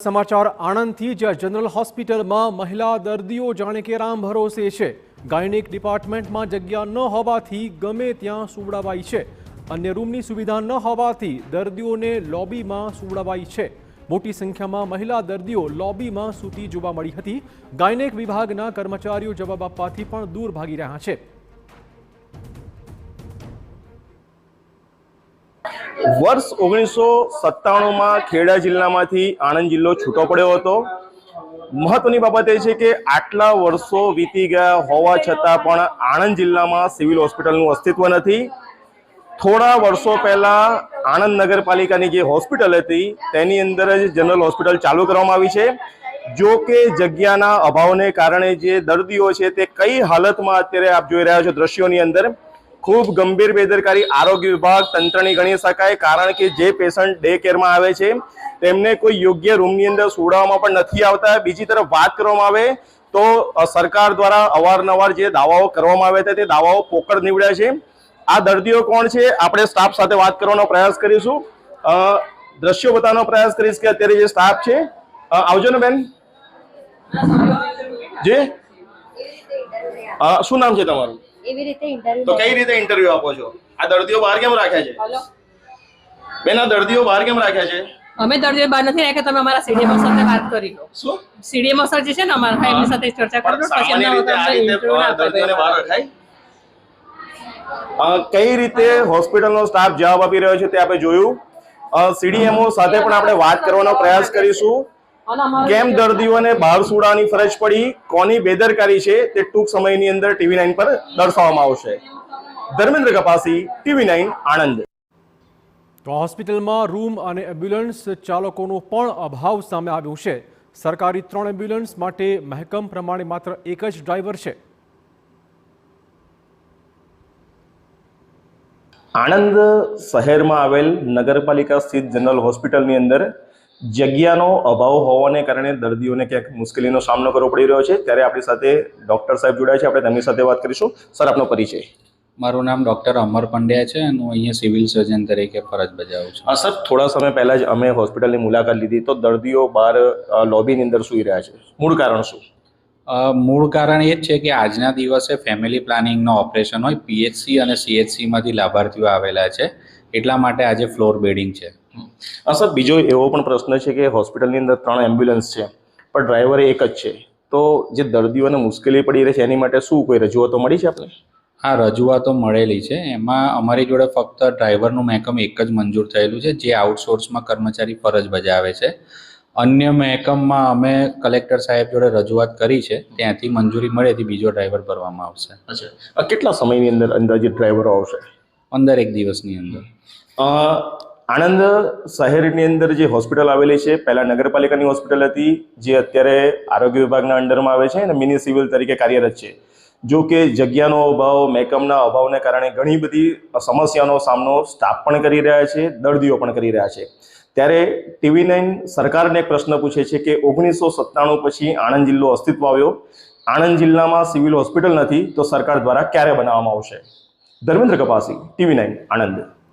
समाचार आनंदथी ज्यां जनरल होस्पिटलमां महिला दर्दीओ जाणे के राम भरोसे छे। गायनेक डिपार्टमेंटमां जग्या न होवाथी गमे त्यां सुवડાવાઈ છે। अन्य रूमनी सुविधा न होवाथी दर्दीओने लॉबीमां सुवડાવાઈ છે। मोटी संख्यामां महिला दर्दीओ लॉबीमां सूती जोवा मળી હતી। गायनेक विभागना कर्मचारीओ जवाब आपवाथी पण दूर भागी રહ્યા છે। वर्ष 1997 में खेड़ा जिल्ला में आणंद जिल्लो छूटो पड्यो हतो। महत्वनी बाबत ए छे के आटला वर्षो वीती गया होवा छतां पण आणंद जिल्ला में सिविल होस्पिટલનું अस्तित्व नथी। थोड़ा वर्षों पहला आणंद नगरपालिकानी जे होस्पिटल हती तेनी अंदर ज जनरल होस्पिटल चालू करवामां आवी छे। जो के जग्याना अभावने कारणे जे दर्दीओ छे ते कई हालतमां अत्यारे आप जोई रह्या छो दृश्योनी अंदर खूब गंभीर बेदरकारी आरोग्य विभाग तंत्रनी गणी शकाय। कारण के जे पेशंट डे केर में आवे छे तेमने कोई योग्य रूमनी अंदर सुवડાવવામાં પણ નથી આવતા। બીજી તરફ વાત કરવામાં આવે તો સરકાર દ્વારા અવારનવાર જે દાવાઓ કરવામાં આવ્યા હતા તે દાવાઓ પોકળ નીવડ્યા છે। આ દર્દીઓ કોણ છે આપણે સ્ટાફ સાથે વાત કરવાનો પ્રયાસ કરીશું। દ્રશ્યો બતાવવાનો પ્રયાસ કરીશ કે અત્યારે જે સ્ટાફ છે આવજો ને બેન। જે શું નામ છે તમારું? એવી રીતે ઇન્ટરવ્યુ તો કઈ રીતે ઇન્ટરવ્યુ આપો છો? આ દર્દીઓ બહાર કેમ રાખ્યા છે? બેન આ દર્દીઓ બહાર કેમ રાખ્યા છે? અમે દર્દીઓ બહાર નથી રાખ્યા, તમે અમારા સીડીએમઓ સાથે વાત કરી લો। શું સીડીએમઓ સર જે છે ને અમારા એમની સાથે ચર્ચા કરી લો પછી સામાન્ય રીતે આ રીતે દર્દીઓને બહાર રખાય? કઈ રીતે હોસ્પિટલનો સ્ટાફ જવાબ આપી રહ્યો છે તે આપણે જોયું। સીડીએમઓ સાથે પણ આપણે વાત કરવાનો પ્રયાસ કરીશું। કેમ દર્દીઓને બહાર સુવડાવવાની ફરજ પડી, કોની બેદરકારી છે તે ટૂંક સમયની અંદર TV9 પર દર્શાવવામાં આવશે। ધર્મેન્દ્ર કપાસી, TV9 આણંદ। તો હોસ્પિટલમાં રૂમ અને એમ્બ્યુલન્સ ચાલકોનો પણ અભાવ સામે આવ્યો છે। સરકારી 3 એમ્બ્યુલન્સ માટે મહેકમ પ્રમાણે માત્ર એક જ ડ્રાઈવર છે। આણંદ શહેરમાં આવેલ નગરપાલિકા સ્થિત જનરલ હોસ્પિટલની અંદર જગ્યાનો અભાવ હોવાને કારણે દર્દીઓને ક્યાંક મુશ્કેલીનો સામનો કરવો પડી રહ્યો છે। ત્યારે આપણી સાથે ડોક્ટર સાહેબ જોડાયા છે, આપણે તેમની સાથે વાત કરીશું। સર, આપનો પરિચય? મારું નામ ડૉક્ટર અમર પંડ્યા છે અને હું અહીંયા સિવિલ સર્જન તરીકે ફરજ બજાવું છું। સર, થોડા સમય પહેલા જ અમે હોસ્પિટલની મુલાકાત લીધી તો દર્દીઓ બહાર લોબીની અંદર સૂઈ રહ્યા છે। મૂળ કારણ શું? મૂળ કારણ એ જ છે કે આજના દિવસે ફેમિલી પ્લાનિંગનો ઓપરેશન હોય, PHC અને CHCમાંથી લાભાર્થીઓ આવેલા છે, એટલા માટે આજે ફ્લોર બેડિંગ છે। સર, બીજો એવો પણ પ્રશ્ન છે કે હોસ્પિટલની અંદર 3 એમ્બ્યુલન્સ છે પણ ડ્રાઈવર એક જ છે, તો જે દર્દીઓને મુશ્કેલી પડી રહી છે એની માટે શું કોઈ રજૂઆતો મળી છે આપને? આ રજૂઆતો મળેલી છે, એમાં અમારી જોડે ફક્ત ડ્રાઈવરનું મહેકમ એક જ મંજૂર થયેલું છે જે આઉટસોર્સમાં કર્મચારી ફરજ બજાવે છે। અન્ય મહેકમમાં અમે કલેક્ટર સાહેબ જોડે રજૂઆત કરી છે, ત્યાંથી મંજૂરી મળેથી બીજો ડ્રાઈવર ભરવામાં આવશે। અચ્છા, કેટલા સમયની અંદર અંદાજિત ડ્રાઈવરો આવશે? 15 દિવસની અંદર। આણંદ શહેરની અંદર જે હોસ્પિટલ આવેલી છે પહેલા નગરપાલિકાની હોસ્પિટલ હતી જે અત્યારે આરોગ્ય વિભાગના અંડરમાં આવે છે અને મિની સિવિલ તરીકે કાર્યરત છે। જો કે જગ્યાનો અભાવ, મહેકમના અભાવને કારણે ઘણી બધી સમસ્યાનો સામનો સ્ટાફ પણ કરી રહ્યા છે, દર્દીઓ પણ કરી રહ્યા છે। ત્યારે TV9 સરકારને એક પ્રશ્ન પૂછે છે કે 1997 પછી આણંદ જિલ્લો અસ્તિત્વ આવ્યો, આણંદ જિલ્લામાં સિવિલ હોસ્પિટલ નથી તો સરકાર દ્વારા ક્યારે બનાવવામાં આવશે? ધર્મેન્દ્ર કપાસી, TV9 આણંદ।